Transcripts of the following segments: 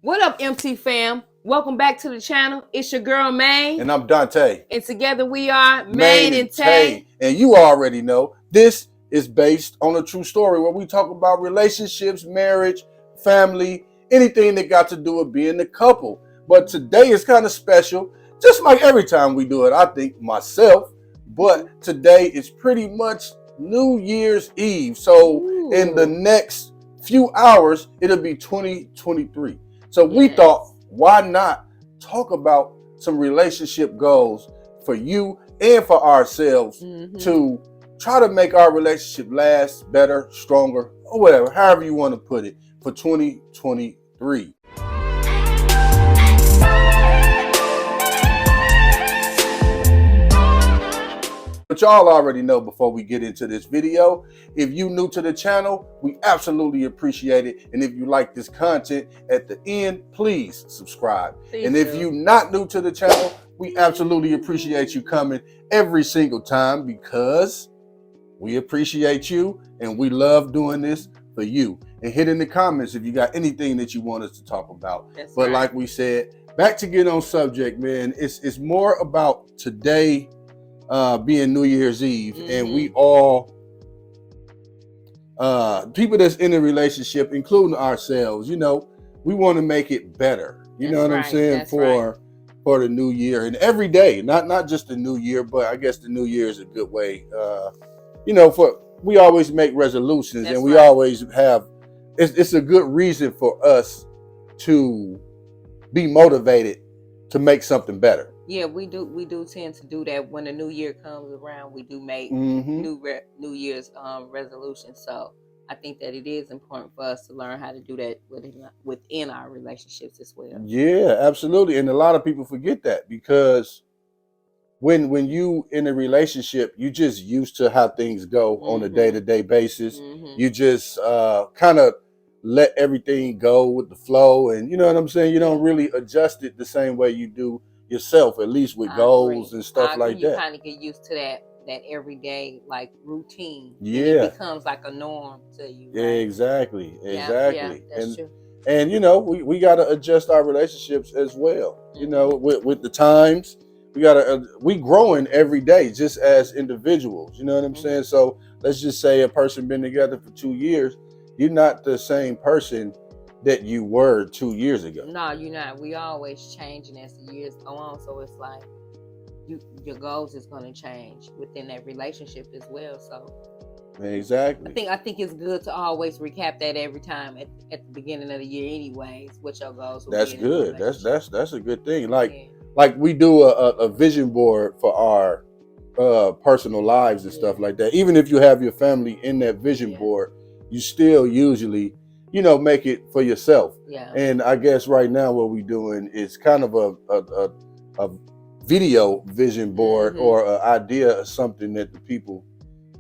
What up, MT fam? Welcome back to the channel. It's your girl, May. And I'm Dante. And together we are Maine Maine and Tay. And you already know this is based on a true story where we talk about relationships, marriage, family, anything that got to do with being a couple. But today is kind of special, just like every time we do it, I think myself. But today is pretty much New Year's Eve. So in the next few hours, it'll be 2023. So we thought, why not talk about some relationship goals for you and for ourselves to try to make our relationship last better, stronger, or whatever, however you want to put it, for 2023. But y'all already know before we get into this video, if you new to the channel, we absolutely appreciate it. And if you like this content at the end, please subscribe. And if you not new to the channel, we absolutely appreciate you coming every single time because we appreciate you and we love doing this for you. And hit in the comments if you got anything that you want us to talk about. But like we said, back to get on subject, man, it's more about today being New Year's Eve, and we all people that's in a relationship, including ourselves, you know, we want to make it better. You know what I'm saying? For the new year and every day, not just the new year, but I guess the new year is a good way. You know, we always make resolutions, and we always have. It's a good reason for us to be motivated to make something better. Yeah, we do tend to do that when the new year comes around. We do make New Year's resolutions. So I think that it is important for us to learn how to do that within our relationships as well. Yeah, absolutely. And a lot of people forget that because when you in a relationship, you just used to how things go on a day-to-day basis. You just kind of let everything go with the flow, and you know what I'm saying? You don't really adjust it the same way you do yourself, at least with goals and stuff like that. You kind of get used to that everyday like routine. Yeah, it becomes like a norm to you. Yeah, right? exactly. Yeah, that's true. And you know, we got to adjust our relationships as well. You know, with the times, we growing every day just as individuals. You know what I'm saying? So let's just say a person been together for 2 years. You're not the same person that you were 2 years ago. No, you're not. We always changing as the years go on. So it's like your goals is going to change within that relationship as well. So exactly. I think it's good to always recap that every time at the beginning of the year, anyways. What your goals will That's be. good. That's a good thing. Like we do a vision board for our personal lives and stuff like that. Even if you have your family in that vision board, you still usually, you know, make it for yourself. Yeah. And I guess right now what we're doing is kind of a video vision board or an idea of something that the people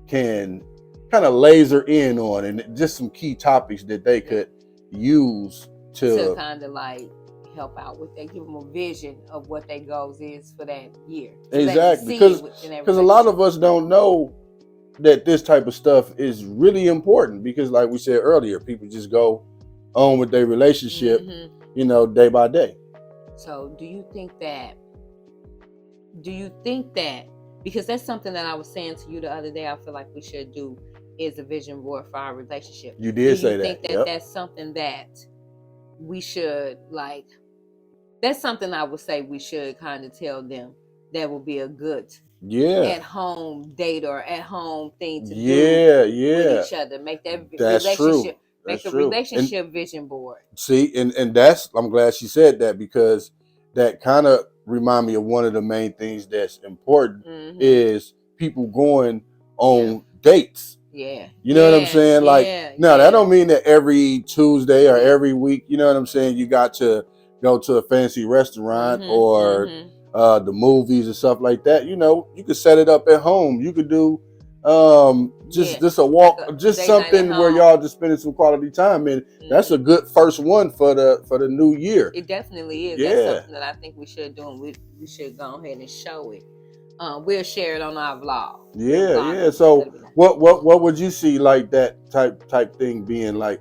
can kind of laser in on, and just some key topics that they could use to kind of like help out with that, give them a vision of what their goals is for that year. Exactly, because a lot of us don't know that this type of stuff is really important, because like we said earlier, people just go on with their relationship, you know, day by day. So do you think that, because that's something that I was saying to you the other day, I feel like we should do is a vision board for our relationship. You did say that. Do you think that that's something that we should that's something I would say we should kind of tell them that will be a good at home date or at home thing to do with each other. Make that relationship, make a relationship vision board. See, and I'm glad she said that, because that kind of remind me of one of the main things that's important is people going on dates. Yeah. You know what I'm saying? That don't mean that every Tuesday or every week, you know what I'm saying, you got to go to a fancy restaurant or the movies and stuff like that. You know, you could set it up at home. You could do just a walk, just something where y'all just spending some quality time, and that's a good first one for the new year. It definitely is. That's something that I think we should do, and we should go ahead and show it. We'll share it on our vlog. Yeah. So what would you see like that type thing being like?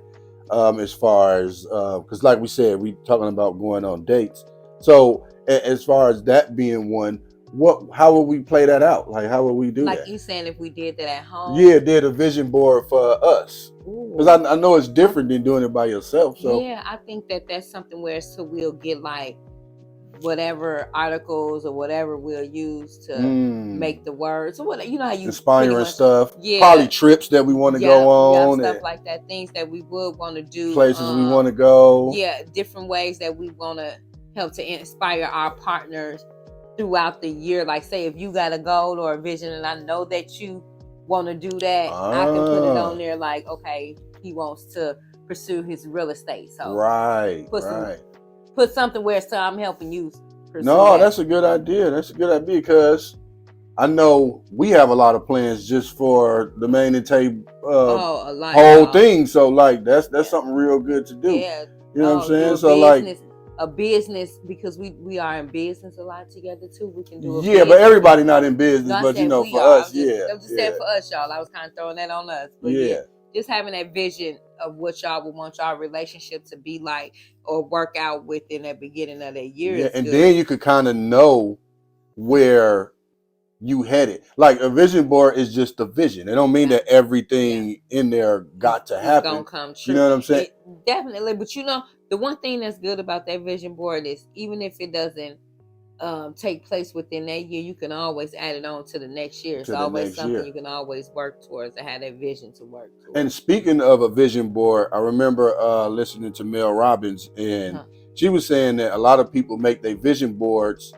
as far as because like we said, we talking about going on dates. So as far as that being one, how would we play that out? Like, how would we do that? Like you saying, if we did that at home? Yeah, did a vision board for us. Because I know it's different than doing it by yourself. So yeah, I think that's something where we'll get like whatever articles or whatever we'll use to make the words or what, you know how you inspiring stuff, probably trips that we want to go on, stuff like that, things that we would want to do, places we want to go, different ways that we want to help to inspire our partners throughout the year. Like, say if you got a goal or a vision and I know that you want to do that, I can put it on there like, okay, he wants to pursue his real estate, so put something where I'm helping you pursue that. That's a good idea. That's a good idea, because I know we have a lot of plans just for the Main and Tay whole thing. So like that's something real good to do. Yeah. You know what I'm saying? So a business, because we are in business a lot together too. We can do but everybody not in business, but you know, for us, I'm just saying for us, y'all. I was kind of throwing that on us. But just having that vision of what y'all would want y'all relationship to be like or work out within the beginning of the year. Yeah, and then you could kind of know where you headed. Like a vision board is just a vision. It don't mean that everything in there got to happen. It's gonna come true. You know what I'm saying? Definitely. But you know, the one thing that's good about that vision board is even if it doesn't take place within that year, you can always add it on to the next year. It's always something you can always work towards to have that vision to work towards. And speaking of a vision board, I remember listening to Mel Robbins, and she was saying that a lot of people make their vision boards.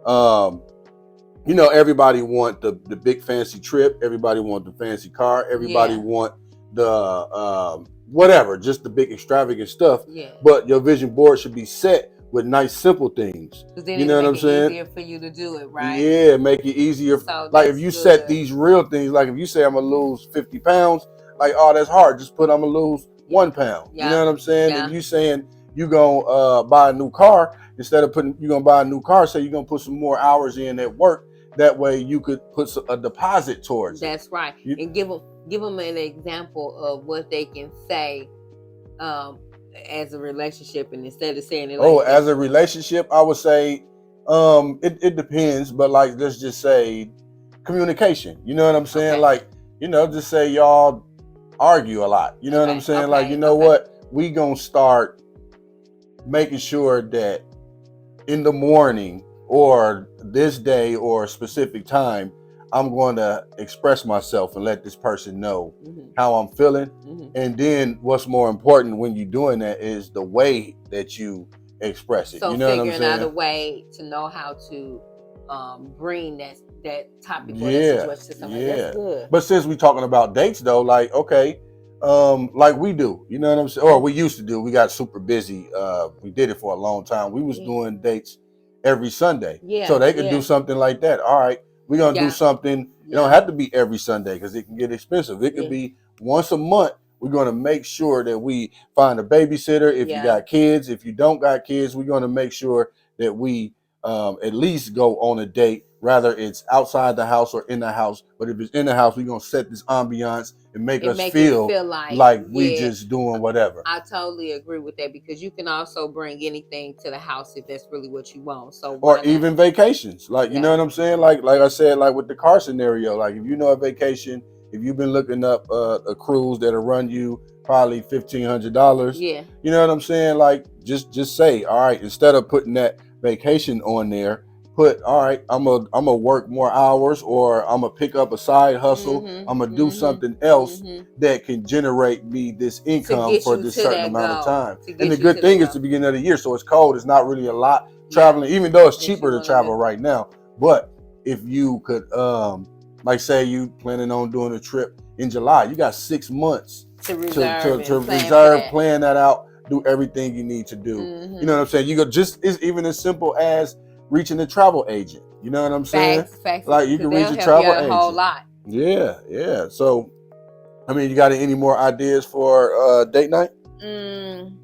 You know, everybody want the big fancy trip. Everybody want the fancy car. Everybody want the whatever, just the big extravagant stuff. Yeah. But your vision board should be set with nice, simple things. You know what I'm saying? Easier for you to do it, right? Yeah, make it easier. So like if you set these real things, like if you say I'm gonna lose 50 pounds, like, oh, that's hard. Just put I'm gonna lose 1 pound. Yeah. You know what I'm saying? If you saying you gonna buy a new car, instead of putting you're gonna buy a new car, say you're gonna put some more hours in at work. That way you could put a deposit towards That's it. Right. And give them an example of what they can say as a relationship, and instead of saying it like as a relationship, I would say it depends, but like let's just say communication. You know what I'm saying? Okay. Like, you know, just say y'all argue a lot. You know what I'm saying? Like, you know what? We gonna start making sure that in the morning or this day or a specific time, I'm going to express myself and let this person know how I'm feeling. And then what's more important when you're doing that is the way that you express it. So you know what I'm figuring out a way to know how to bring that topic or that situation to somebody. That's good. But since we're talking about dates though, like, okay, like we do, you know what I'm saying? Or we used to do, we got super busy. We did it for a long time. We was doing dates every Sunday. So they could do something like that. All right. We're going to do something. It don't have to be every Sunday because it can get expensive. It could be once a month. We're going to make sure that we find a babysitter. If you got kids, if you don't got kids, we're going to make sure that we at least go on a date, rather it's outside the house or in the house. But if it's in the house, we're going to set this ambiance and make us feel like we just doing whatever. I totally agree with that, because you can also bring anything to the house if that's really what you want. So or even vacations, like, you know what I'm saying? Like I said, like with the car scenario, like if you know a vacation, if you've been looking up a cruise that'll run you probably $1,500, you know what I'm saying? Like just say, all right, instead of putting that vacation on there, put, all right, I'm gonna work more hours, or I'm gonna pick up a side hustle. I'm gonna do something else that can generate me this income for this certain amount of time. And the good thing is the beginning of the year, so it's cold. It's not really a lot traveling, even though it's cheaper to travel right now. But if you could, like say you planning on doing a trip in July, you got 6 months to reserve, plan that out, do everything you need to do. You know what I'm saying? You go it's even as simple as reaching a travel agent. You know what I'm saying? Facts. Like you can reach a travel agent. A whole lot. Yeah. So, I mean, you got any more ideas for date night? I'm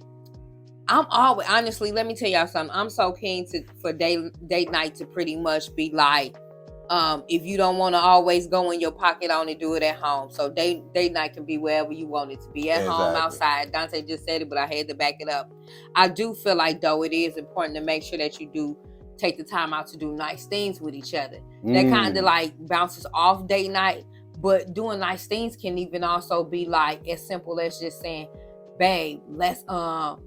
always, honestly, let me tell y'all something. I'm so keen for date night to pretty much be like If you don't want to always go in your pocket, only do it at home. So date night can be wherever you want it to be, at home, outside. Dante just said it, but I had to back it up. I do feel like, though, it is important to make sure that you do take the time out to do nice things with each other. That kind of like bounces off date night, but doing nice things can even also be like as simple as just saying, babe, let's go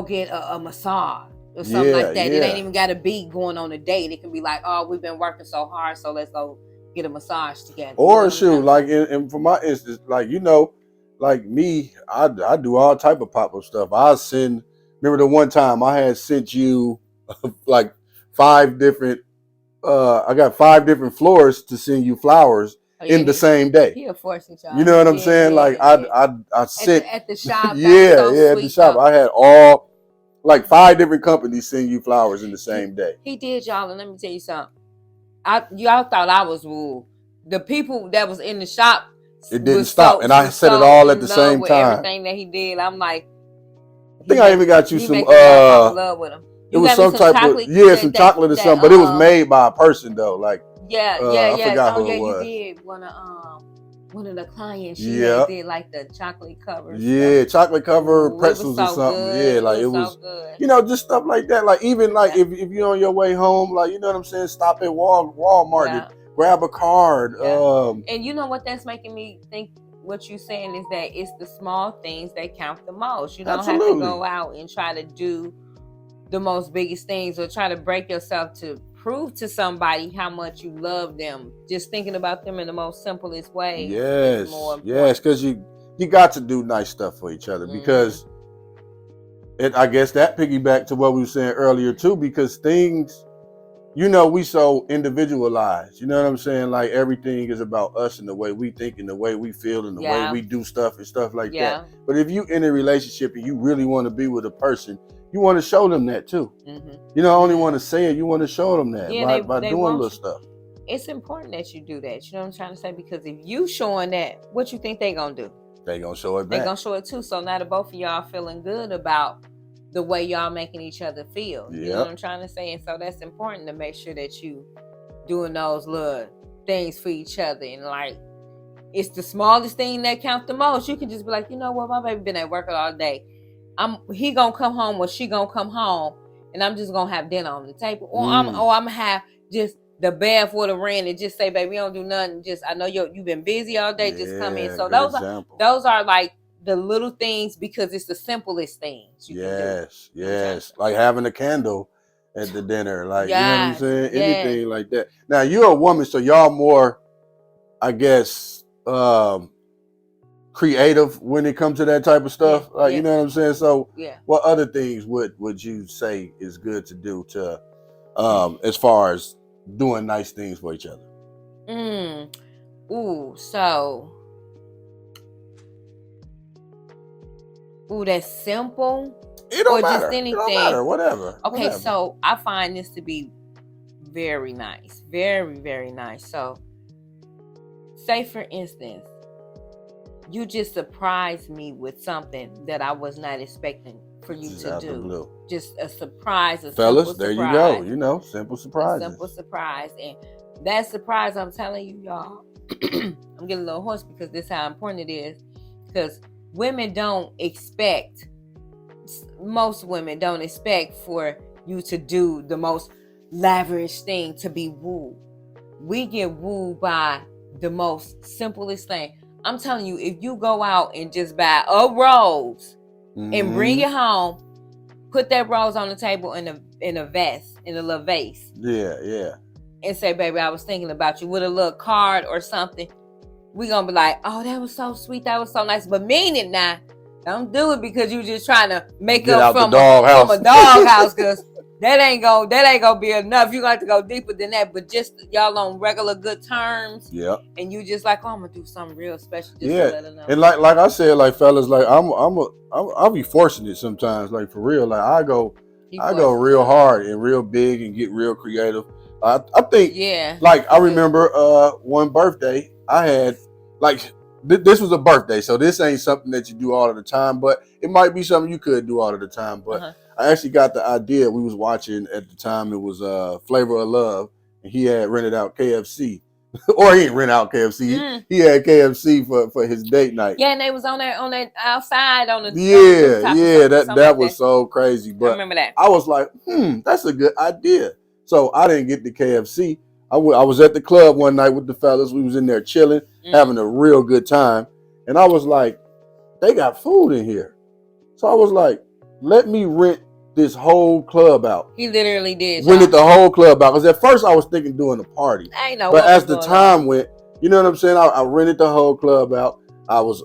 get a massage or something like that. It ain't even got to be going on a date. It can be like, oh, we've been working so hard, so let's go get a massage together. Or shoot, like in for my instance, like, you know, like me, I do all type of pop-up stuff. Remember the one time I had sent you like 5 different I got 5 different floors to send you flowers in the same day. He'll force it, y'all. You know what I'm saying? Like I sent at the shop. at the shop. I had all like 5 different companies send you flowers in the same day. He did, y'all, and let me tell you something. Y'all thought I was rude. The people that was in the shop, it didn't stop, and I said it all at the same time. Everything that he did, I'm like, I think I even got you some love with him. It was some type of some chocolate or something, but it was made by a person though. Like I forgot who it was. You did one of the clients. She did like the chocolate cover. Yeah, chocolate cover pretzels or something. Good. Yeah, like it was good. You know, just stuff like that. Like even like if you're on your way home, like, you know what I'm saying, stop at Walmart, grab a card. And you know what that's making me think. What you're saying is that it's the small things that count the most. You don't have to go out and try to do the most biggest things or try to break yourself to prove to somebody how much you love them. Just thinking about them in the most simplest way. Yes, because you got to do nice stuff for each other, because I guess that piggyback to what we were saying earlier too, because things, you know, we so individualized, you know what I'm saying? Like everything is about us and the way we think and the way we feel and the way we do stuff and stuff like that. But if you in a relationship and you really want to be with a person, you want to show them that too. You don't only want to say it, you want to show them that by doing little stuff. It's important that you do that. You know what I'm trying to say? Because if you showing that, what you think they gonna do? They gonna show it back. They gonna show it too. So now the both of y'all feeling good about the way y'all making each other feel. You know what I'm trying to say? And so that's important to make sure that you doing those little things for each other. And like, it's the smallest thing that count the most. You can just be like, you know what, my baby been at work all day. He gonna come home or she gonna come home, and I'm just gonna have dinner on the table. Or I'm gonna have just the bath for the rent and just say, baby, we don't do nothing. Just, I know you've been busy all day. Just come in. So those are like the little things, because it's the simplest things. Yes. Like having a candle at the dinner. Like, you know what I'm saying? Anything like that. Now, you're a woman, so y'all more, I guess, creative when it comes to that type of stuff. Like, you know what I'm saying? So what other things would you say is good to do to, as far as doing nice things for each other? That's simple. It don't matter. Just anything. It don't matter. Whatever. So I find this to be very nice. Very, very nice. So, say for instance, you just surprised me with something that I was not expecting for you to do. Just a surprise. Fellas, there you go. You know, simple surprises. A simple surprise. And that surprise, I'm telling you, y'all, I'm getting a little hoarse because this is how important it is. Because women don't expect, most women don't expect for you to do the most lavish thing to be wooed. We get wooed by the most simplest thing. I'm telling you, if you go out and just buy a rose and bring it home, put that rose on the table in a vase, in a little vase. Yeah. And say, baby, I was thinking about you, with a little card or something. We gonna be like, oh, that was so sweet, that was so nice. But mean it now. Don't do it because you just trying to make up from a doghouse, because that ain't gonna be enough. You got to go deeper than that. But just y'all on regular good terms. Yeah. And you just like, oh, I'm gonna do something real special. Just to let her know. And like I said, like, fellas, like I'll be forcing it sometimes. Like, for real. Like I go real hard and real big and get real creative. I think. Yeah. Like I remember one birthday I had, like. This was a birthday, so this ain't something that you do all of the time, but it might be something you could do all of the time. But I actually got the idea. We was watching at the time. It was Flavor of Love, and he had rented out KFC. Or he didn't rent out KFC. He had KFC for his date night. Yeah, and they was on that outside on the that was so crazy. But I remember that. I was like, that's a good idea. So I didn't get the KFC. I was at the club one night with the fellas. We was in there chilling, having a real good time. And I was like, they got food in here. So I was like, let me rent this whole club out. He literally did. Rented the whole club out. Because at first I was thinking doing a party. I know. But as the time went, you know what I'm saying? I rented the whole club out. I was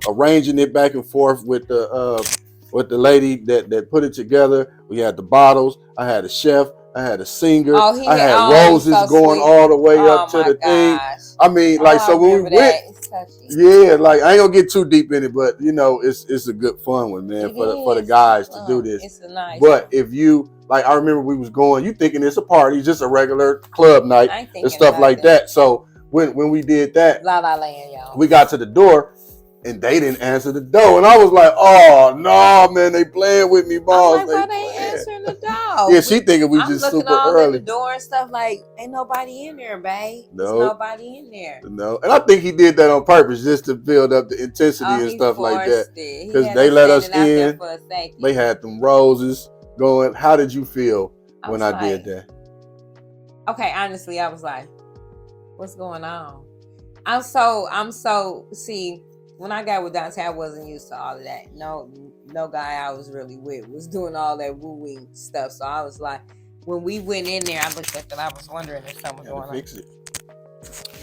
arranging it back and forth with the lady that put it together. We had the bottles. I had a chef. I had a singer. I had roses going all the way up to the thing. I mean, like, so when we went, like, I ain't gonna get too deep in it, but you know, it's a good fun one, man, for the guys to do this. It's a nice. But if you like, I remember we was going, you thinking it's a party, just a regular club night and stuff like that. So when we did that, La La Land, y'all. we got to the door. And they didn't answer the door. And I was like, oh, no, man, they playing with me, boss. I'm like, why they answering the door? Yeah, she thinking we just super early. The door and stuff, like, ain't nobody in there, babe. There's nobody in there. No. And I think he did that on purpose just to build up the intensity and stuff like that. Because they let us in. They had them roses going. How did you feel when I did that? Okay, honestly, I was like, what's going on? See, when I got with Dante, I wasn't used to all of that. No guy I was really with was doing all that wooing stuff. So I was like, when we went in there, I looked at it. I was wondering if something was going on. Fix it.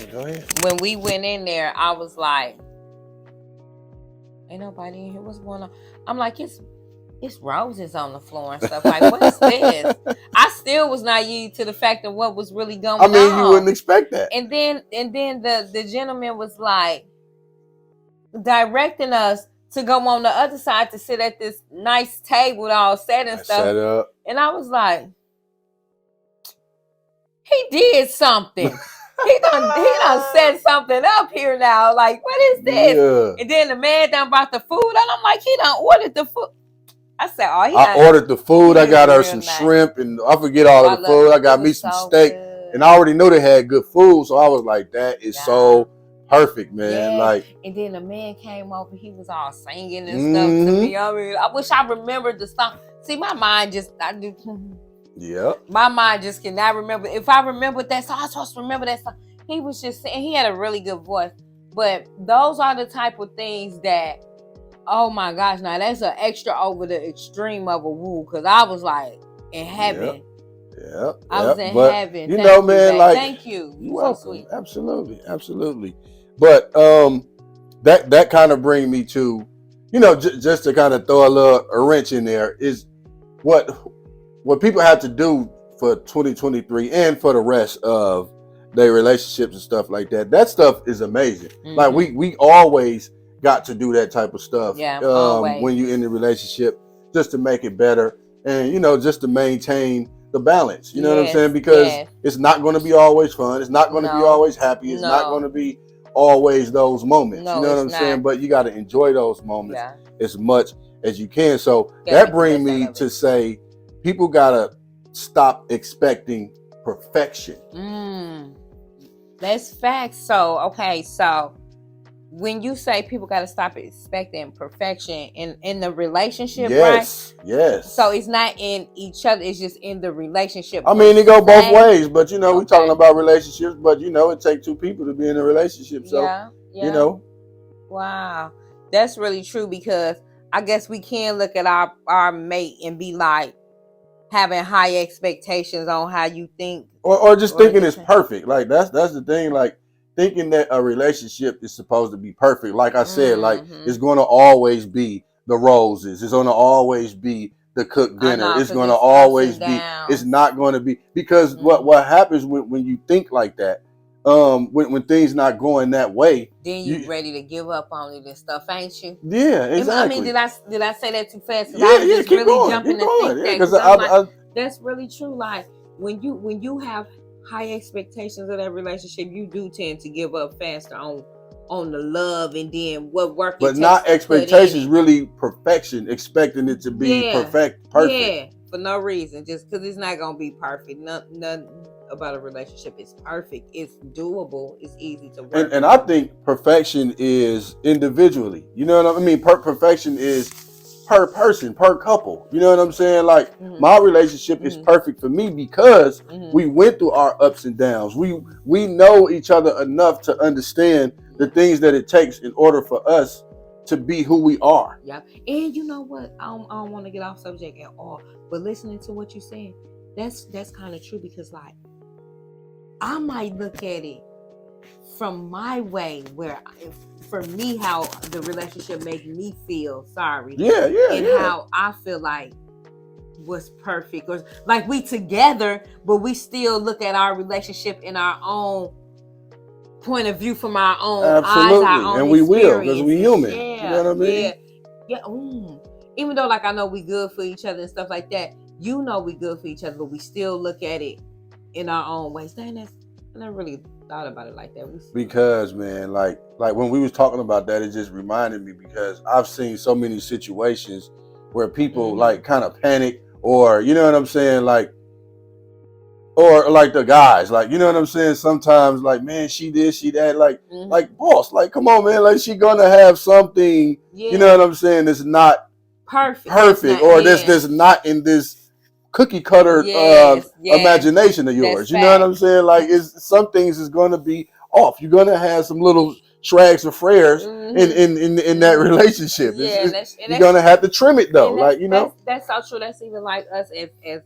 Yeah, go ahead. When we went in there, I was like, ain't nobody in here. What's going on? I'm like, it's roses on the floor and stuff. Like, what is this? I still was naive to the fact of what was really going on. I mean, you wouldn't expect that. And then the gentleman was like, directing us to go on the other side to sit at this nice table all set and stuff. Set up. And I was like, he did something. he done set something up here now. Like, what is this? Yeah. And then the man done brought the food, and I'm like, he done ordered the food. I said, I ordered the food. I got her some shrimp, and I forget all of the food. I got me some steak, and I already knew they had good food, so I was like, that is so perfect, man. Yeah. Like, and then the man came over, he was all singing and stuff to me. I mean, I wish I remembered the song. See, my mind just my mind just cannot remember. If I remembered that song, I'm supposed to remember that song. He was just saying, he had a really good voice. But those are the type of things that, oh my gosh, now that's an extra over the extreme of a woo, because I was like in heaven. I was in heaven. You know, man, like, thank you. You're welcome. So sweet. Absolutely. But that kind of bring me to, you know, just to kind of throw a wrench in there, is what people have to do for 2023 and for the rest of their relationships and stuff like that. That stuff is amazing. Mm-hmm. Like we always got to do that type of stuff. Yeah, when you're in the relationship, just to make it better, and you know, just to maintain the balance. You know what I'm saying? Because it's not going to be always fun. It's not going to be always happy. It's not going to be always those moments. You know what I'm saying? But you got to enjoy those moments as much as you can. So that brings me to say, people got to stop expecting perfection. That's facts. So when you say people got to stop expecting perfection in the relationship, right? Yes. So it's not in each other, it's just in the relationship. I mean, it go both ways, but you know, we're talking about relationships, but you know, it takes two people to be in a relationship. So, you know. Wow. That's really true, because I guess we can look at our mate and be like, having high expectations on how you think. Or just thinking it's perfect. Like, that's the thing, like, thinking that a relationship is supposed to be perfect. Like I said, like, it's going to always be the roses. It's going to always be the cooked dinner. It's going to always be. It's not going to be, because what happens when you think like that, when things not going that way, then you ready to give up on it and stuff, ain't you? Yeah, exactly. I mean, did I say that too fast? Yeah, keep going. Yeah, that's really true. Like, when you have high expectations of that relationship, you do tend to give up faster on the love, and then what work. But not expectations, really perfection, expecting it to be perfect. Yeah, for no reason, just because it's not gonna be perfect. about a relationship. It's perfect. It's doable. It's easy to work. And I think perfection is individually. You know what I mean? Perfection is per person, per couple. You know what I'm saying? Like my relationship is perfect for me because we went through our ups and downs. We know each other enough to understand the things that it takes in order for us to be who we are. Yeah. And you know what? I don't want to get off subject at all, but listening to what you're saying, that's kind of true, because like I might look at it from my way, where for me, how the relationship made me feel, and how I feel like was perfect, or like we together, but we still look at our relationship in our own point of view, from our own eyes, our own and we will, because we human. Yeah, you know what I mean? Yeah. Even though, like, I know we good for each other and stuff like that, you know, we good for each other, but we still look at it in our own ways. Dang, I never really thought about it like that. Because, man, like when we was talking about that, it just reminded me, because I've seen so many situations where people like kind of panic, or you know what I'm saying, like, or like the guys, like, you know what I'm saying, sometimes like, man, she this, she that, like boss, like, come on, man, like, she gonna have something, you know what I'm saying, that's not perfect, or that's not in this cookie cutter imagination of yours. You know what I'm saying? Like, some things is gonna be off. You're gonna have some little shrags or frares in that relationship. You're gonna have to trim it though. Like, you know, that's so true. That's even like us as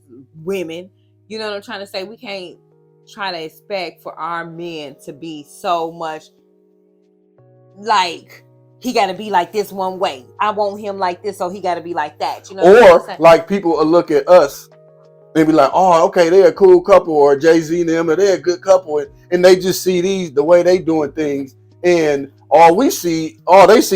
women. You know what I'm trying to say? We can't try to expect for our men to be so much like, he got to be like this one way. I want him like this, so he got to be like that. You know, or like people will look at us and be like, oh, okay, they're a cool couple, or Jay-Z and them, or they're a good couple, and they just see the way they doing things, and all they see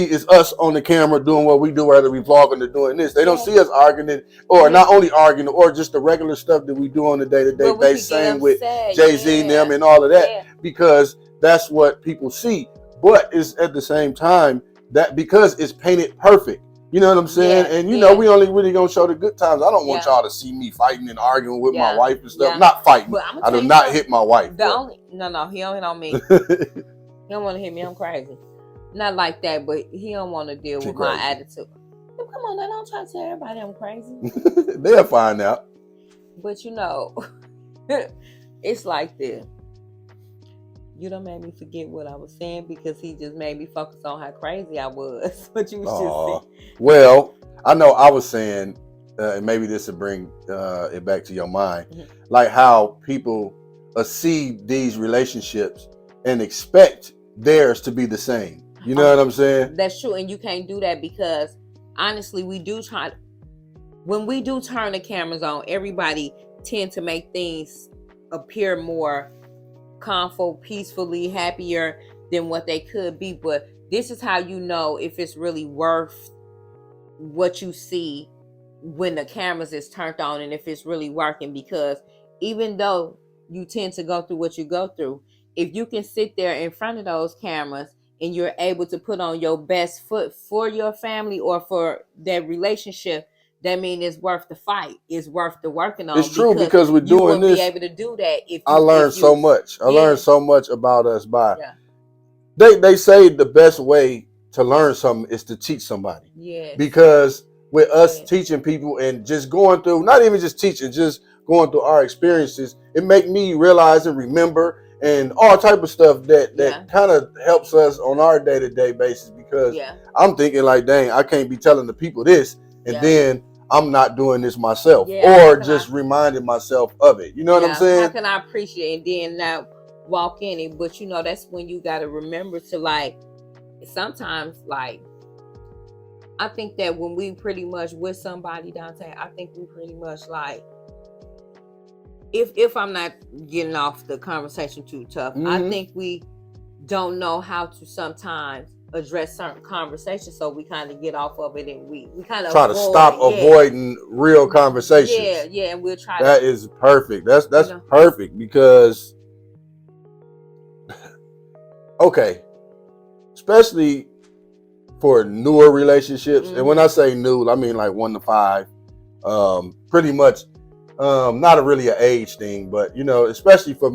is us on the camera doing what we do, whether we vlogging or doing this. They don't see us arguing, or not only arguing, or just the regular stuff that we do on a day-to-day basis, same with Jay-Z and them and all of that, because that's what people see. But it's at the same time that because it's painted perfect. You know what I'm saying? And you know, we only really gonna show the good times. I don't want y'all to see me fighting and arguing with my wife and stuff. Not fighting. I do not hit my wife. He don't hit on me. He don't want to hit me. I'm crazy. Not like that, but he don't want to deal with my attitude. Come on, now, don't try to tell everybody I'm crazy. They'll find out. But you know, it's like this. You done made me forget what I was saying, because he just made me focus on how crazy I was. But you was just saying. Well, I know I was saying, and maybe this will bring it back to your mind, like how people see these relationships and expect theirs to be the same. You know what I'm saying? That's true, and you can't do that, because honestly, when we do turn the cameras on, everybody tend to make things appear more comfortable, peacefully, happier than what they could be. But this is how you know if it's really worth what you see when the cameras is turned on, and if it's really working. Because even though you tend to go through what you go through, if you can sit there in front of those cameras and you're able to put on your best foot for your family or for that relationship, that means it's worth the fight. It's worth the working on. It's true, because we're doing this. You will be able to do that I learned so much. I learned so much about us by. They say the best way to learn something is to teach somebody. Because with us teaching people and just going through, not even just teaching, just going through our experiences, it make me realize and remember and all type of stuff that kind of helps us on our day-to-day basis. Because I'm thinking like, dang, I can't be telling the people this, and then I'm not doing this myself, or just reminding myself of it. You know what I'm saying? How can I appreciate it and then not walk in it? But you know, that's when you got to remember to, like, sometimes, like, I think that when we pretty much with somebody, Dante, I think we pretty much like, if I'm not getting off the conversation too tough, I think we don't know how to sometimes address certain conversations, so we kind of get off of it, and we kind of try to stop avoiding real conversations. And we'll try. That is perfect. That's perfect, because okay, especially for newer relationships, and when I say new, I mean like 1 to 5. Pretty much Not really an age thing, but you know, especially for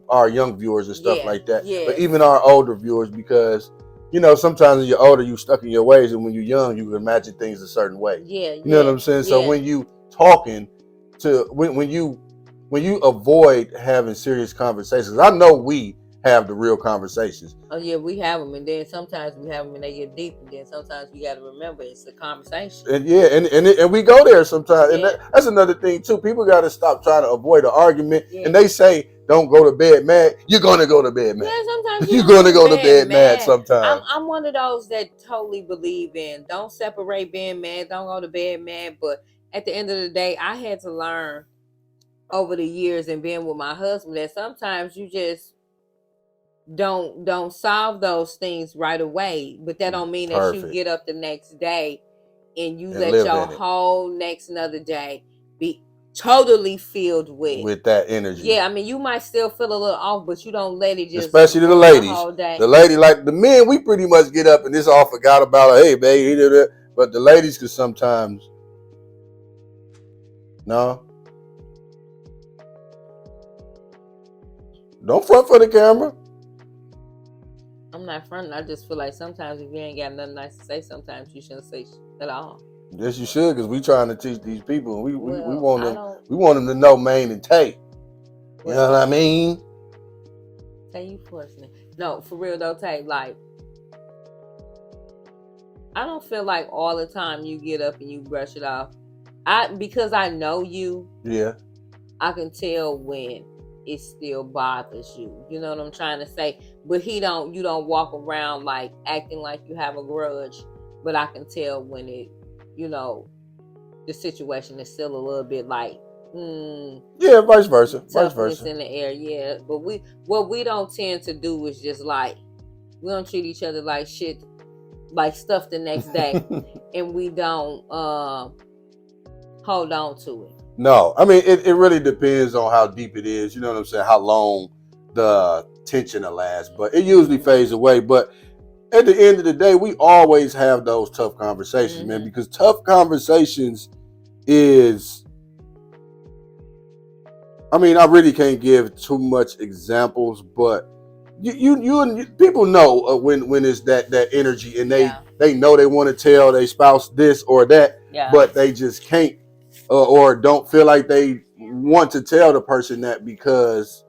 our young viewers and stuff like that. Yeah. But even our older viewers, because you know, sometimes when you're older, you stuck in your ways, and when you're young, you imagine things a certain way. Yeah, you know what I'm saying. So when you talking to when you avoid having serious conversations, I know we have the real conversations. Oh yeah, we have them, and then sometimes we have them and they get deep, and then sometimes we got to remember it's a conversation. And and we go there sometimes, and that's another thing too. People got to stop trying to avoid an argument, and they say don't go to bed mad. You're gonna go to bed mad. Yeah, sometimes you're gonna go to bed mad. Sometimes I'm one of those that totally believe in don't separate being mad, don't go to bed mad. But at the end of the day, I had to learn over the years and being with my husband that sometimes you just don't solve those things right away, but that don't mean that you get up the next day and you let your whole next another day be totally filled with that energy. Yeah, I mean, you might still feel a little off, but you don't let it just, especially the ladies, the lady, like the men, we pretty much get up and this all forgot about, hey babe, but the ladies could sometimes don't front for the camera. I'm not fronting. I just feel like sometimes if you ain't got nothing nice to say, sometimes you shouldn't say at all. Yes, you should, because we trying to teach these people, and we want them to know Maine and Tate. You know what I mean? Tay, you forcing it. No, for real though, Tay. Like, I don't feel like all the time you get up and you brush it off. Because I know you. Yeah. I can tell when it still bothers you. You know what I'm trying to say? But you don't walk around like acting like you have a grudge. But I can tell when it, the situation is still a little bit like, yeah, vice versa. Toughness in the air, yeah. But what we don't tend to do is just like, we don't treat each other like shit, like stuff the next day. And we don't hold on to it. No, I mean, it really depends on how deep it is. You know what I'm saying? How long the tension will last. But it usually fades away. But at the end of the day, we always have those tough conversations, man, because tough conversations is, I mean, I really can't give too much examples, but you people know when it's that energy, and they know they want to tell their spouse this or that, but they just can't. Or don't feel like they want to tell the person that because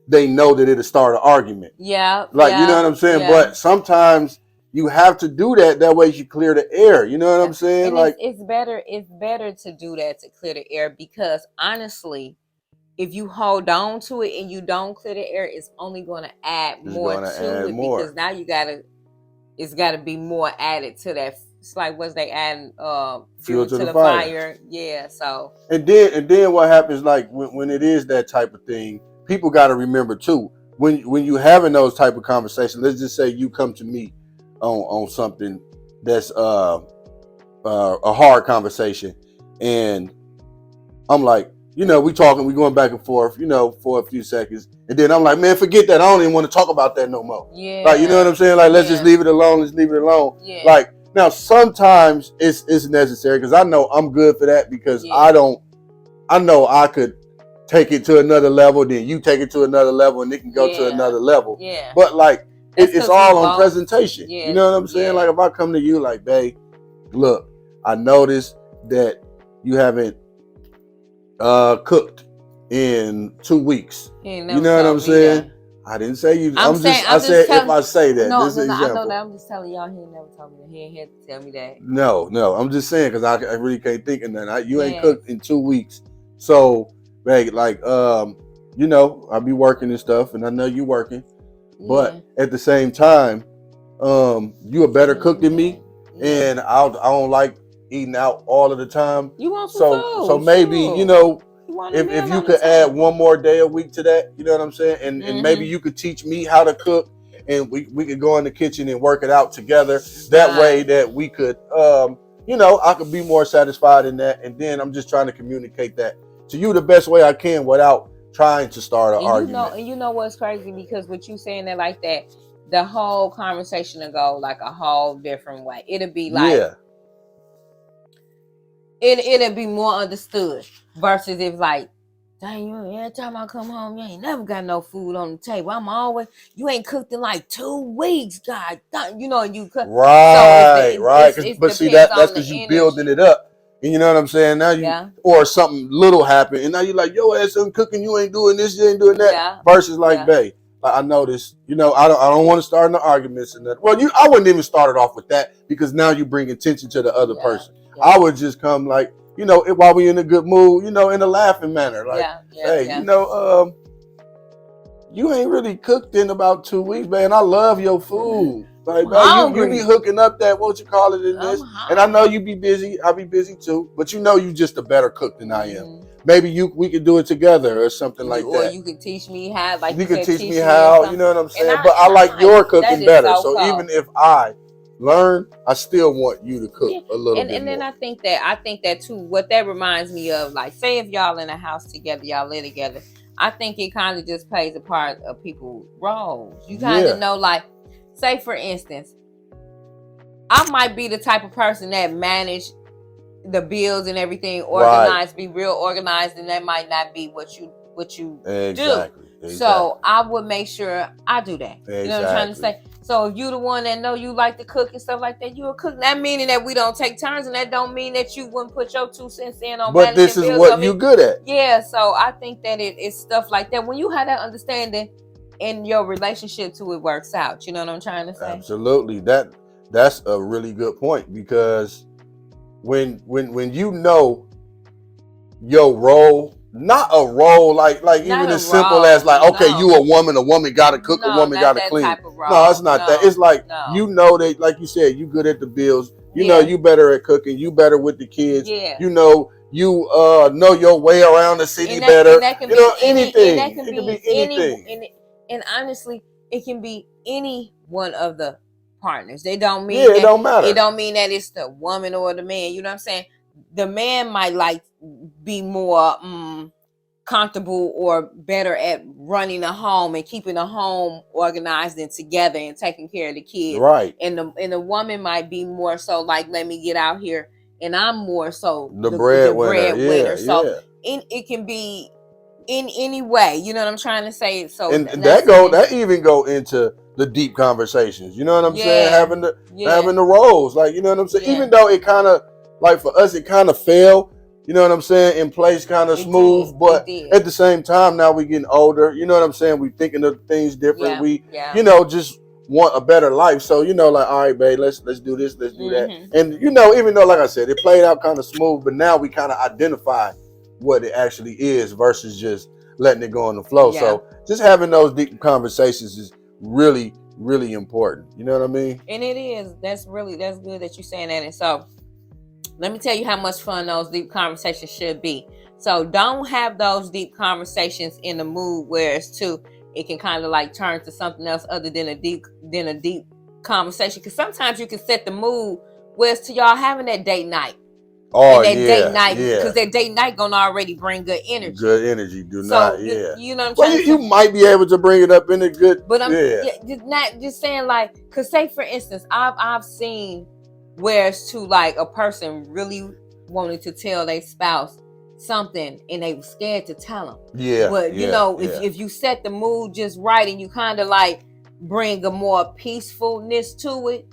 they know that it'll start an argument. Yeah. You know what I'm saying? Yeah. But sometimes you have to do that. That way you clear the air. You know what I'm saying? And like it's better to do that, to clear the air, because honestly, if you hold on to it and you don't clear the air, it's only going to add more to it. Because now it's got to be more added to that. It's like, what's they adding fuel to the fire? Yeah, so. And then what happens, like when it is that type of thing, people got to remember too, when you having those type of conversations, let's just say you come to me on something that's a hard conversation, and I'm like, we talking, we going back and forth, for a few seconds, and then I'm like, man, forget that. I don't even want to talk about that no more. Yeah. Like, you know what I'm saying? Like, let's just leave it alone. Let's leave it alone. Yeah. Like, now sometimes it's necessary, because I know I'm good for that, because I know I could take it to another level, then you take it to another level, and it can go to another level. Yeah. But like, it's all on presentation. Yeah. You know what I'm saying? Yeah. Like, if I come to you like, babe, look, I noticed that you haven't cooked in 2 weeks. You know what I'm saying? I didn't say you. I said if I say that. No, I know that. I'm just telling y'all, he ain't never told me that. He ain't had to tell me that. No. I'm just saying, because I really can't think of that. You ain't cooked in 2 weeks. So, like, I'll be working and stuff, and I know you working. Yeah. But at the same time, you a better cook than me, and I don't like eating out all of the time. You want some food? So maybe, if you could add one more day a week to that, you know what I'm saying? And maybe you could teach me how to cook, and we could go in the kitchen and work it out together. That way that we could, I could be more satisfied in that. And then I'm just trying to communicate that to you the best way I can without trying to start an argument. And you know what's crazy? Because with you saying that like that, the whole conversation will go like a whole different way. It'll be like, it'll be more understood versus if like, dang, every time I come home, you ain't never got no food on the table. You ain't cooked in like 2 weeks, God, you know, and you cook. Right, so right. But see, that's because you building it up. And you know what I'm saying? Now or something little happened, and now you're like, yo, ass I'm cooking, you ain't doing this, you ain't doing that. Yeah. Versus like, babe, I noticed, you know, I don't want to start no arguments and that. Well, I wouldn't even start it off with that because now you bring attention to the other person. Yeah. I would just come like, you know, while we in a good mood, you know, in a laughing manner, like, hey, you know, you ain't really cooked in about 2 weeks, man. I love your food. Like, man, you be hooking up that, what you call it in this. And I know you be busy. I'll be busy too. But you know you just a better cook than I am. Maybe we could do it together or something like that. Or you can teach me how. Like you can teach me how, you know what I'm saying? But I like your cooking better. So even if I learn, I still want you to cook a little bit and then more. I think that too, what that reminds me of, like, say if y'all in a house together, y'all live together, I think it kind of just plays a part of people's roles. You kind of know, like, say for instance, I might be the type of person that manage the bills and everything, organized, be real organized, and that might not be what you do. So I would make sure I do that. You know what I'm trying to say? So if you the one that know you like to cook and stuff like that, you a cook. That meaning that we don't take turns, and that don't mean that you wouldn't put your 2 cents in on. But this is what you good at. Yeah, so I think that it's stuff like that. When you have that understanding in your relationship to it works out. You know what I'm trying to say? Absolutely. That's a really good point, because when you know your role, not a role like even as simple as like, okay, you a woman gotta cook, a woman gotta clean. No, it's not that. It's like, you know that, like you said, you good at the bills. You know you better at cooking. You better with the kids. Yeah. You know your way around the city better. You know, anything. It can be anything. And honestly, it can be any one of the partners. They don't mean it don't matter. It don't mean that it's the woman or the man. You know what I'm saying? The man might like be more comfortable or better at running a home and keeping a home organized and together and taking care of the kids. Right. And the woman might be more so like, let me get out here, and I'm more so the breadwinner. Yeah, so it can be in any way. You know what I'm trying to say? So and that even go into the deep conversations. You know what I'm saying? Having the roles, like, you know what I'm saying? Even though it kind of, like, for us, it kind of fell, you know what I'm saying, in place, kind of smooth. But at the same time, now we getting older. You know what I'm saying? We thinking of things different. We, you know, just want a better life. So, you know, like, all right, babe, let's do this, let's do that. And, you know, even though, like I said, it played out kind of smooth, but now we kind of identify what it actually is versus just letting it go on the flow. So just having those deep conversations is really, really important. You know what I mean? And it is. That's good that you're saying that. And so let me tell you how much fun those deep conversations should be. So don't have those deep conversations in the mood where it can kind of like turn to something else other than a deep conversation. Because sometimes you can set the mood where it's to y'all having that date night. Oh, and that date night, because that date night gonna already bring good energy. Good energy, you know what I'm saying? Well, you might be able to bring it up in a good. But I'm just saying, like, because say for instance, I've seen where it's to like a person really wanted to tell their spouse something and they were scared to tell them. Yeah. But you know, if you set the mood just right and you kind of like bring a more peacefulness to it,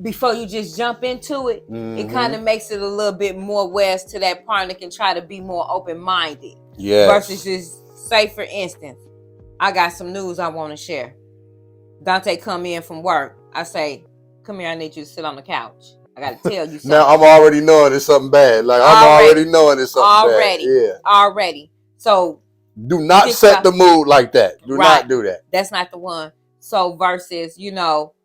before you just jump into it, it kind of makes it a little bit more west to that partner can try to be more open-minded. Versus just, say for instance, I got some news I want to share. Dante come in from work. I say, come here, I need you to sit on the couch. I got to tell you something. Now I'm already knowing it's something bad. Like, I'm already knowing it's something bad. Yeah. Already. So do not set the mood like that. Do not do that. That's not the one. So versus, you know,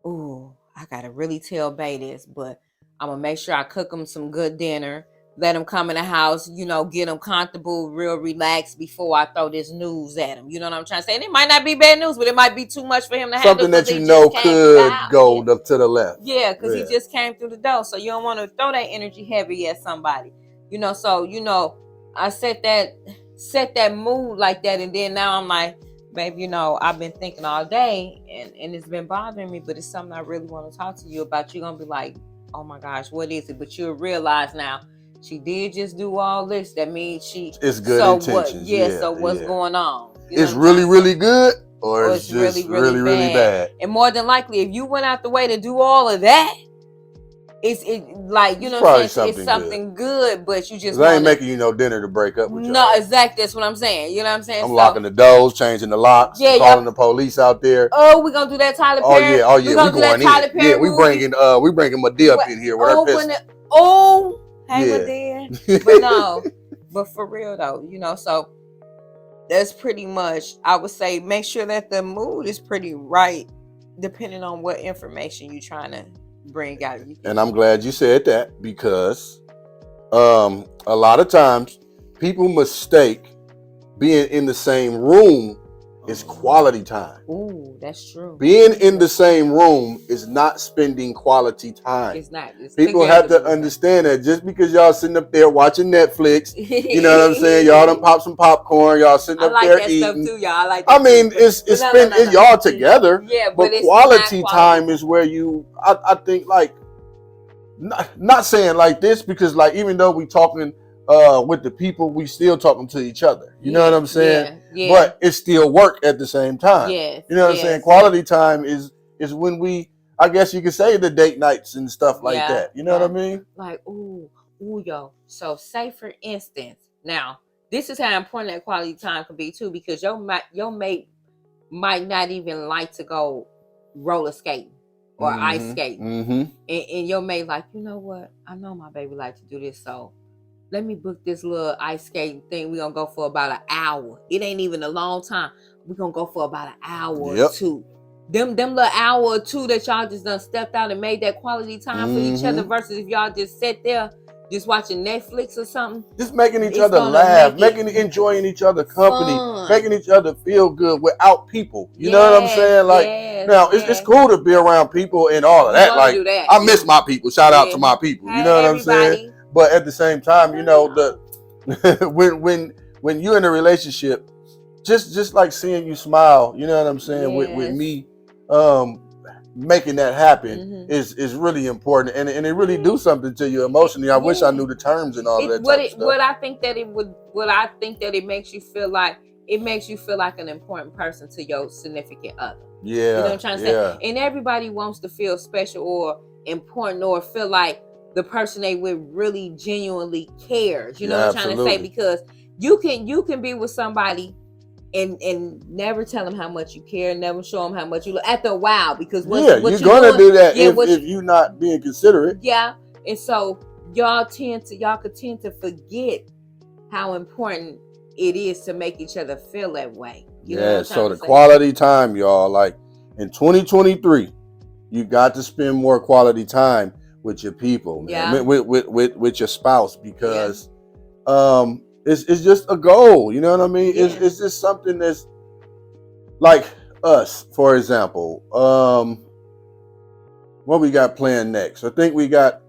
ooh, I gotta really tell Bay this, but I'm gonna make sure I cook them some good dinner. Let them come in the house, you know, get them comfortable, real relaxed before I throw this news at them. You know what I'm trying to say? And it might not be bad news, but it might be too much for him to handle. Something that you know could go to the left. Yeah, because he just came through the door. So you don't want to throw that energy heavy at somebody. You know, so, you know, I set that mood like that. And then now I'm like, babe, you know, I've been thinking all day and it's been bothering me, but it's something I really want to talk to you about. You're going to be like, oh my gosh, what is it? But you'll realize now, she did just do all this. That means it's good intentions. So what's going on? It's really, really good, or it's just really, really bad. And more than likely, if you went out the way to do all of that, it's like, you know what I'm saying? It's something good, but you just I ain't making you no dinner to break up with you. No, exactly. That's what I'm saying. You know what I'm saying? I'm locking the doors, changing the locks, calling the police out there. Oh, we're gonna do that Tyler Perry. Oh yeah, we going in. Yeah, we bringing Madea up in here with her pistol. Madea. But no, but for real though, you know, so that's pretty much, I would say, make sure that the mood is pretty right, depending on what information you're trying to bring out. And I'm glad you said that, because a lot of times people mistake being in the same room is quality time. Ooh, that's true. Being in the same room is not spending quality time. It's not. People have to understand that. Just because y'all sitting up there watching Netflix, you know what I'm saying? Y'all done pop some popcorn. Y'all sitting up there eating. I like that stuff too, y'all. I like that. I mean, it's y'all together. Yeah, but quality time is where you. I think, like, not saying like this, because like, even though we talking with the people, we still talking to each other. You know what I'm saying? Yeah. But it's still work at the same time. Yeah. You know what I'm saying? Quality time is when we, I guess you could say, the date nights and stuff like that. You know what I mean? Like, ooh, yo. So say for instance, now this is how important that quality time can be too, because your mate might not even like to go roller skating or ice skating. And your mate like, you know what? I know my baby like to do this, so let me book this little ice skating thing. We're going to go for about an hour. It ain't even a long time. We're going to go for about an hour or two. Them little hour or two that y'all just done stepped out and made that quality time for each other, versus if y'all just sat there just watching Netflix or something. Just making each other laugh, enjoying each other company, making each other feel good without people. You know what I'm saying? Like, now it's cool to be around people and all of that. Like, I miss my people. Shout out to my people. You know what I'm saying? But at the same time, you know, when you're in a relationship, just like seeing you smile, you know what I'm saying, with me making that happen is really important, and it really do something to you emotionally. I wish I knew the terms and all of that type of stuff. What I think that it makes you feel like, it makes you feel like an important person to your significant other. Yeah. You know what I'm trying to say? And everybody wants to feel special or important, or feel like the person they with really genuinely cares. You know what I'm trying to say? Because you can be with somebody and never tell them how much you care, never show them how much you love after a while, because you're gonna do that if you're not being considerate. Yeah. And so y'all could tend to forget how important it is to make each other feel that way. You know what I'm so the quality time, y'all, like in 2023, you got to spend more quality time with your people, man. With your spouse, because it's just a goal. You know what I mean? It's just something that's like us, for example. What we got planned next? I think we got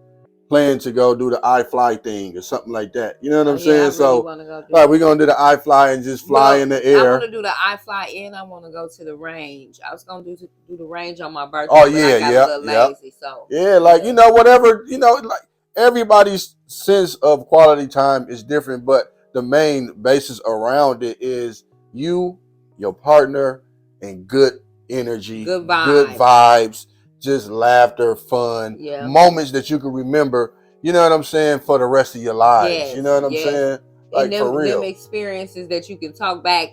planned to go do the iFly thing or something like that. You know what I'm saying? So, we're gonna do the iFly and just fly in the air. I want to do the iFly and I want to go to the range. I was gonna do the range on my birthday. Oh yeah, lazy, so you know, whatever, you know, like everybody's sense of quality time is different, but the main basis around it is you, your partner, and good energy, good vibes. Just laughter, fun, moments that you can remember, you know what I'm saying, for the rest of your lives. You know what I'm saying? Like, and for real. Them experiences that you can talk back,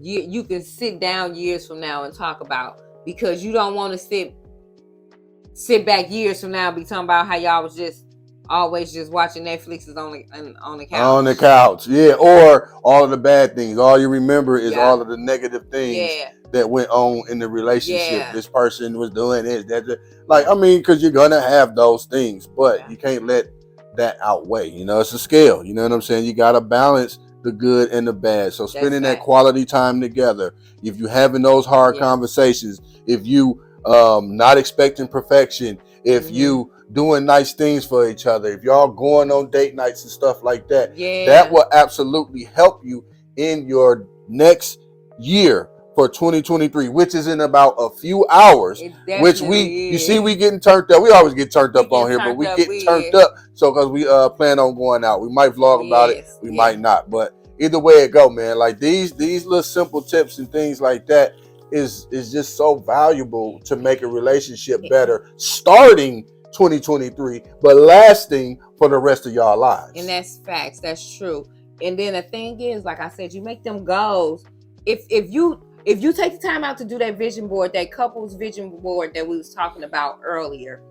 you can sit down years from now and talk about, because you don't want to sit back years from now and be talking about how y'all was just always just watching Netflix on the couch. On the couch, or all of the bad things. All you remember is all of the negative things that went on in the relationship. This person was doing this, that. Like, I mean, because you're gonna have those things, but you can't let that outweigh. You know, it's a scale. You know what I'm saying? You gotta balance the good and the bad. So spending that quality time together. If you having those hard conversations, if you not expecting perfection, if you doing nice things for each other, if y'all going on date nights and stuff like that, that will absolutely help you in your next year for 2023, which is in about a few hours. Which you see, we getting turned up. We always get turned up on here, but we get turned up. So because we plan on going out, we might vlog about it, we might not. But either way it go, man. Like these little simple tips and things like that is just so valuable to make a relationship better, starting 2023, but lasting for the rest of y'all lives. And that's facts. That's true. And then the thing is, like I said, you make them goals. If you take the time out to do that vision board, that couples vision board that we was talking about earlier,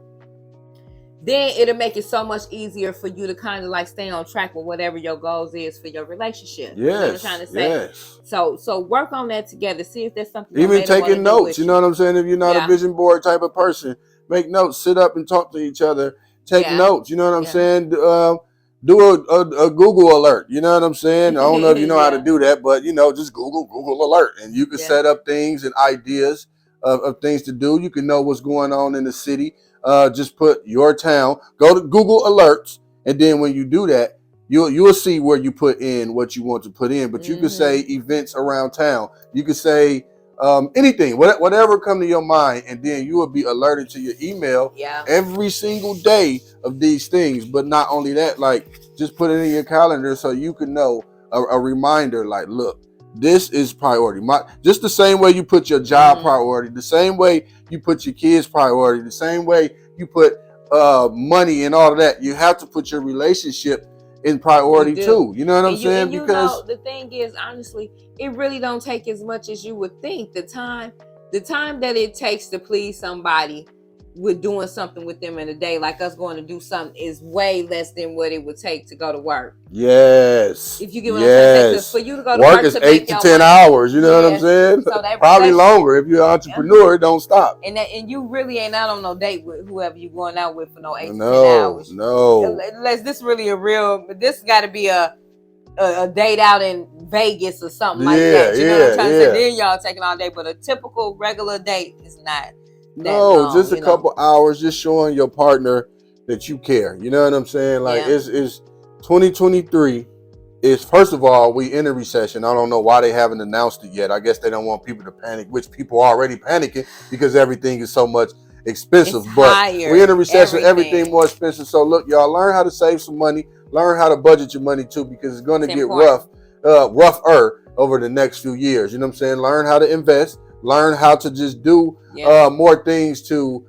then it'll make it so much easier for you to kind of like stay on track with whatever your goals is for your relationship. Yes, you know what I'm trying to say? Yes. So work on that together. See if there's something. Even taking notes, you know what I'm saying? If you're not a vision board type of person, make notes, sit up and talk to each other, take notes, you know what I'm saying? Do a Google alert, you know what I'm saying? I don't know if you know how to do that, but just Google alert, and you can set up things and ideas of things to do. You can know what's going on in the city. Just put your town, go to Google alerts, and then when you do that, you'll see where you put in what you want to put in. But you can say events around town. You can say anything, whatever come to your mind, and then you will be alerted to your email every single day of these things. But not only that, like just put it in your calendar so you can know a reminder. Like, look, this is priority. Just the same way you put your job priority, the same way you put your kids priority, the same way you put money and all of that. You have to put your relationship in priority too. You know what I'm saying? Because the thing is, honestly, it really don't take as much as you would think. The time that it takes to please somebody with doing something with them in a day, like us going to do something, is way less than what it would take to go to work. Yes. If you get what I'm saying, because for you to go to work is 8 to 10 hours. You know what I'm saying? So probably longer if you're an entrepreneur. It don't stop. And you really ain't out on no date with whoever you going out with for no 8 to 10 hours. No. Unless this really this got to be a date out in Vegas or something like that. You know what I'm trying to say? Then y'all taking all day, but a typical regular date is not. No, just a couple hours, just showing your partner that you care. You know what I'm saying? Like it's 2023 is, first of all, we in a recession. I don't know why they haven't announced it yet. I guess they don't want people to panic, which people are already panicking because everything is so much expensive. But we're in a recession, everything more expensive. So look, y'all, learn how to save some money, learn how to budget your money too, because it's going to get rougher over the next few years. You know what I'm saying? Learn how to invest. Learn how to just do more things to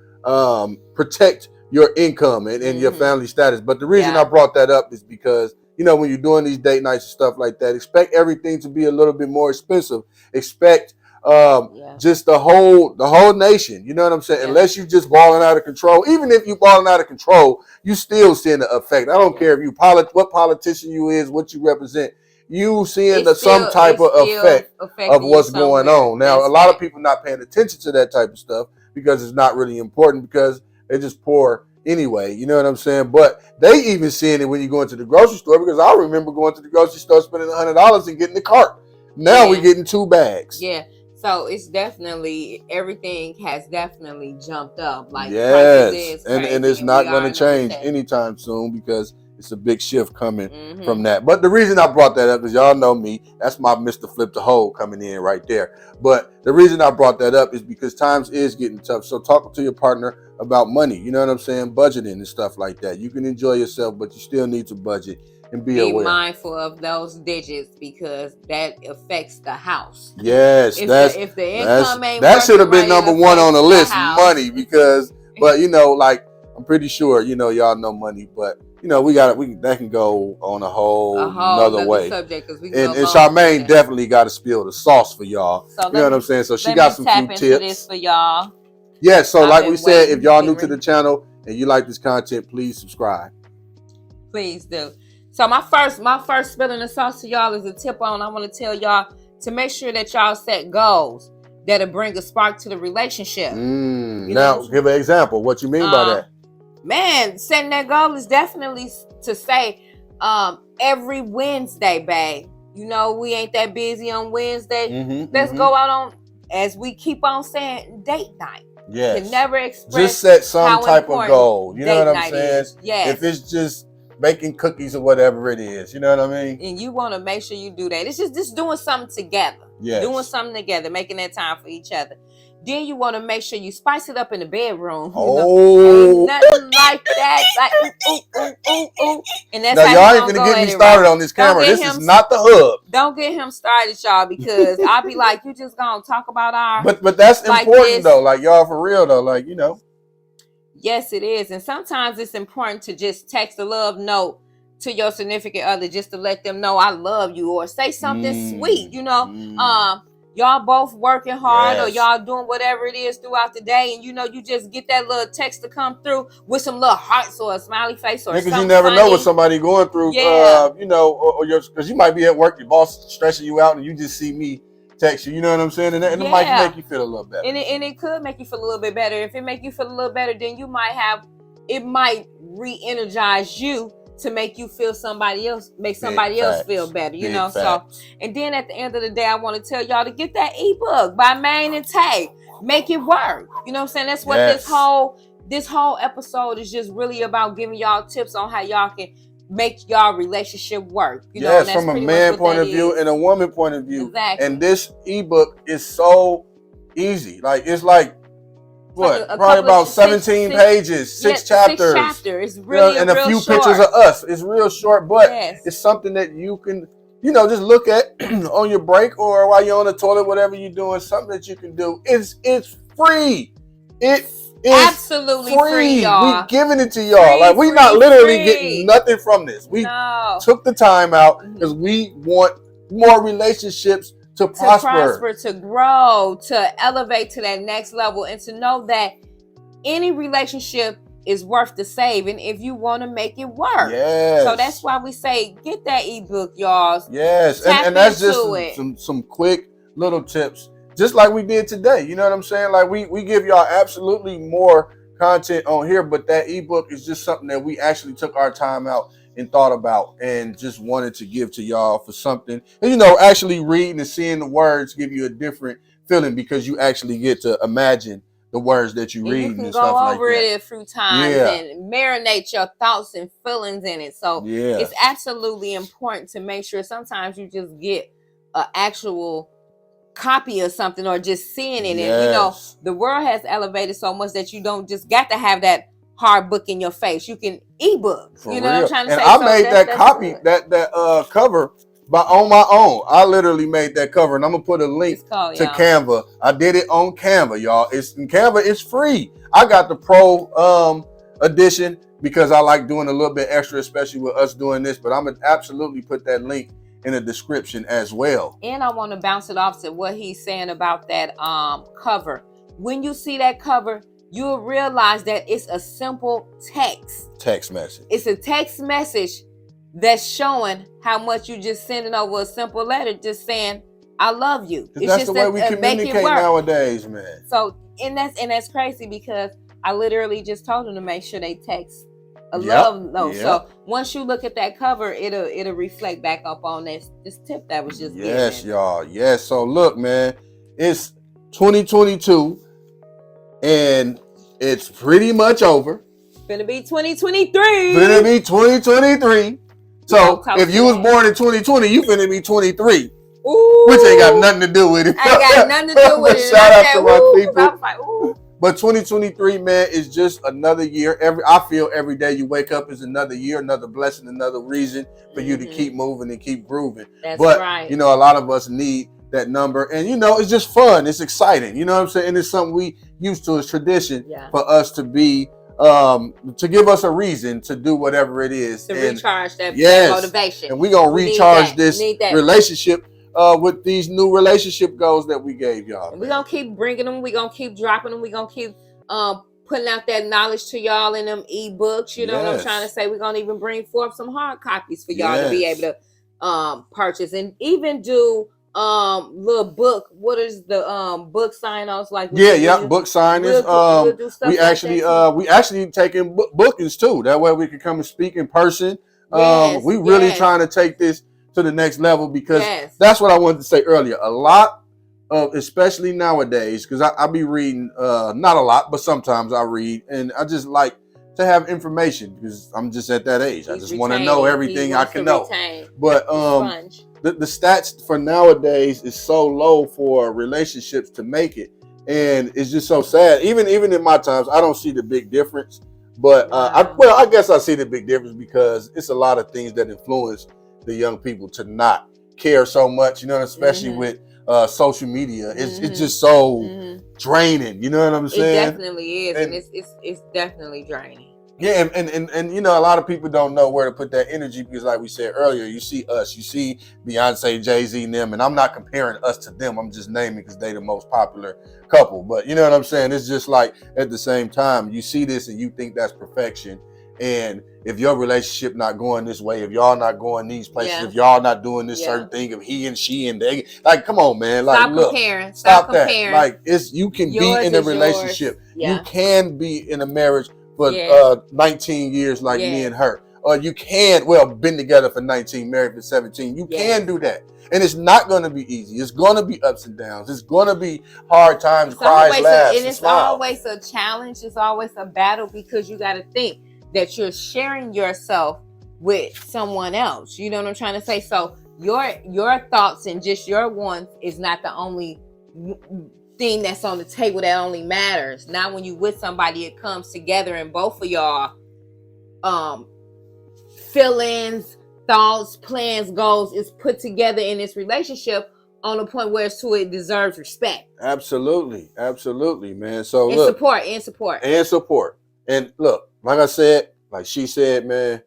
protect your income and your family status. But the reason I brought that up is because, when you're doing these date nights and stuff like that, expect everything to be a little bit more expensive. Expect just the whole nation. You know what I'm saying? Unless you just balling out of control. Even if you balling out of control, you still seeing the effect. I don't care if you what politician you is, what you represent. You seeing some type of effect of what's going on. Now, a lot of people not paying attention to that type of stuff because it's not really important, because they're just poor anyway. You know what I'm saying? But they even seeing it when you go into the grocery store, because I remember going to the grocery store spending $100 and getting the cart. Now we're getting 2 bags. Yeah. So it's definitely, everything has definitely jumped up. Like, yes, and it's not going to change anytime soon, because it's a big shift coming from that. But the reason I brought that up is, y'all know me. That's my Mr. Flip the Hole coming in right there. But the reason I brought that up is because times is getting tough. So talking to your partner about money, you know what I'm saying? Budgeting and stuff like that. You can enjoy yourself, but you still need to budget and be aware. Be mindful of those digits, because that affects the house. Yes, if the income ain't that should have been number one on the list, money. Because, but like, I'm pretty sure y'all know money, but that can go on a whole another way. Subject, and Charmaine definitely got to spill the sauce for y'all. So you know what I'm saying? So she got some few tips this for y'all. Yeah, so like we said, if y'all new to the channel and you like this content, please subscribe. Please do. So my first spilling the sauce to y'all is a tip on. I want to tell y'all to make sure that y'all set goals that'll bring a spark to the relationship. Now, give an example. What you mean by that? Man, setting that goal is definitely to say, every Wednesday, babe, we ain't that busy on Wednesday. Let's go out on, as we keep on saying, date night. Yes. You can never express. Just set some type of goal. You know what I'm saying? Yes. If it's just baking cookies or whatever it is, you know what I mean? And you want to make sure you do that. It's just doing something together. doing something together, making that time for each other. Then you want to make sure you spice it up in the bedroom. Ain't nothing like that. Like, ooh. And that's now, how y'all ain't gonna get me started on this camera. This is not the hub. Don't get him started, y'all, because I'll be like, you just gonna talk about our. But that's like important though. Like, y'all, for real though. Like, you know. Yes, it is. And sometimes it's important to just text a love note to your significant other just to let them know I love you, or say something sweet, you know. Y'all both working hard, or y'all doing whatever it is throughout the day, and you know, you just get that little text to come through with some little hearts or a smiley face or something. Because you never know what somebody going through, you know, or because you might be at work, your boss stressing you out, and you just see me text you, you know what I'm saying? And it might make you feel a little better. And it could make you feel a little bit better. If it make you feel a little better, then it might re-energize you to make you feel somebody else feel better, you know. So, and then at the end of the day, I want to tell y'all to get that ebook by Maine and Tay. Make it work. You know what I'm saying? That's what this whole episode is just really about, giving y'all tips on how y'all can make y'all relationship work. You know, from a man point of view and a woman point of view. Exactly. And this ebook is so easy. Like, it's like, what? Probably about 17 pages, 6 chapters. 6 chapters. It's really and a few pictures of us. It's real short, but it's something that you can, you know, just look at on your break or while you're on the toilet, whatever you're doing, something that you can do. It's free. It is absolutely free, y'all. We giving it to y'all. Like, we not literally getting nothing from this. We took the time out because we want more relationships to prosper, to grow, to elevate to that next level, and to know that any relationship is worth the saving if you want to make it work. So that's why we say, get that ebook, y'all. And that's just some quick little tips, just like we did today. You know what I'm saying? Like, we give y'all absolutely more content on here, but that ebook is just something that we actually took our time out and thought about and just wanted to give to y'all for something. And, you know, actually reading and seeing the words give you a different feeling, because you actually get to imagine the words that you read and stuff like that. You can go over it a few times and marinate your thoughts and feelings in it. So it's absolutely important to make sure sometimes you just get an actual copy of something, or just seeing it. And, you know, the world has elevated so much that you don't just got to have that hard book in your face. You can ebook. You know what I'm trying to say? And I made that copy, that cover on my own. I literally made that cover, and I'm gonna put a link to Canva. I did it on Canva, y'all. Canva is free. I got the pro edition because I like doing a little bit extra, especially with us doing this. But I'm gonna absolutely put that link in the description as well. And I want to bounce it off to what he's saying about that cover. When you see that cover, you'll realize that it's a simple text message. It's a text message that's showing how much you just sending over a simple letter, just saying, I love you. It's that's just the way we communicate nowadays, man. So, and that's crazy, because I literally just told them to make sure they text a love note. So once you look at that cover, it'll reflect back up on this tip that was just given. Y'all. So look, man, it's 2022. And it's pretty much over. Finna be 2023. So if you was born in 2020, you finna be 23. Ooh. Which ain't got nothing to do with it. Ain't got nothing to do with it. Shout out to my people. Like, but 2023, man, is just another year. I feel every day you wake up is another year, another blessing, another reason for you to keep moving and keep grooving. That's right. You know, a lot of us need that number, and you know, it's just fun, it's exciting, you know what I'm saying, and it's something we used to, it's tradition for us to be to give us a reason to do whatever it is, to recharge that motivation. And we're gonna recharge this relationship with these new relationship goals that we gave y'all. We're gonna keep bringing them, we're gonna keep dropping them, we're gonna keep putting out that knowledge to y'all in them ebooks, you know what I'm trying to say. We're gonna even bring forth some hard copies for y'all to be able to purchase, and even do little book. What is the book sign-offs like? Book signings. We actually taking bookings too. That way we can come and speak in person. We really trying to take this to the next level, because that's what I wanted to say earlier. A lot of, especially nowadays, because I be reading, not a lot, but sometimes I read, and I just like to have information, because I'm just at that age. I just want to know everything I can know. But the stats for nowadays is so low for relationships to make it, and it's just so sad. Even in my times, I don't see the big difference. But I guess I see the big difference because it's a lot of things that influence the young people to not care so much, you know, especially with social media. It's just so draining, you know what I'm saying? It definitely is, and it's definitely draining. Yeah, and you know, a lot of people don't know where to put that energy because, like we said earlier, you see us, you see Beyonce, Jay-Z, and them, and I'm not comparing us to them. I'm just naming because they the most popular couple. But you know what I'm saying? It's just like at the same time, you see this and you think that's perfection. And if your relationship not going this way, if y'all not going these places, if y'all not doing this certain thing, if he and she and they, like, come on, man, like, stop look, comparing. Stop comparing. That. Like, you can be in a relationship, you can be in a marriage for 19 years, like me and her, or you can been together for 19, married for 17. You can do that, and it's not going to be easy. It's going to be ups and downs. It's going to be hard times, cries, laughs, and it's always a challenge. It's always a battle because you got to think that you're sharing yourself with someone else. You know what I'm trying to say? So your thoughts and just your wants is not the only thing that's on the table that only matters. Now when you with somebody, it comes together and both of y'all feelings, thoughts, plans, goals is put together in this relationship on a point where it deserves respect. Absolutely, man. So and look, support. And look, like I said, like she said, man,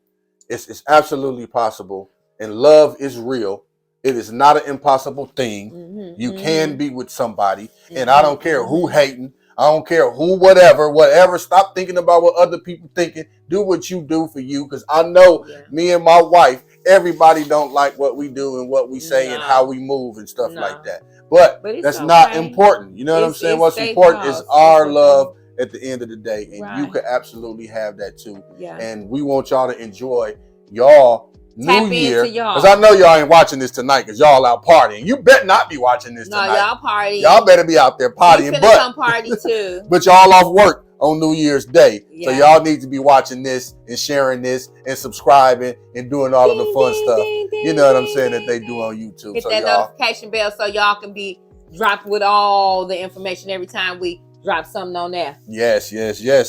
it's absolutely possible. And love is real. It is not an impossible thing. You can be with somebody. And I don't care who hating. I don't care who, whatever. Stop thinking about what other people thinking. Do what you do for you. Because I know me and my wife, everybody don't like what we do and what we say and how we move and stuff like that. But that's not important. You know what I'm saying? What's important is our love at the end of the day. And you could absolutely have that too. And we want y'all to enjoy y'all New Year, because I know y'all ain't watching this tonight because y'all out partying. You better not be watching this tonight. No, y'all partying. Y'all better be out there partying. But come party too. But y'all off work on New Year's Day, so y'all need to be watching this and sharing this and subscribing and doing all of the fun stuff. You know what I'm saying, that they do on YouTube. Hit that notification bell so y'all can be dropped with all the information every time we drop something on there. Yes.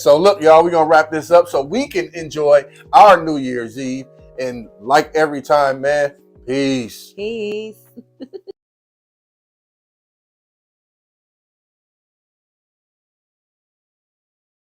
So look, y'all, we're gonna wrap this up so we can enjoy our New Year's Eve. And like every time, man, peace.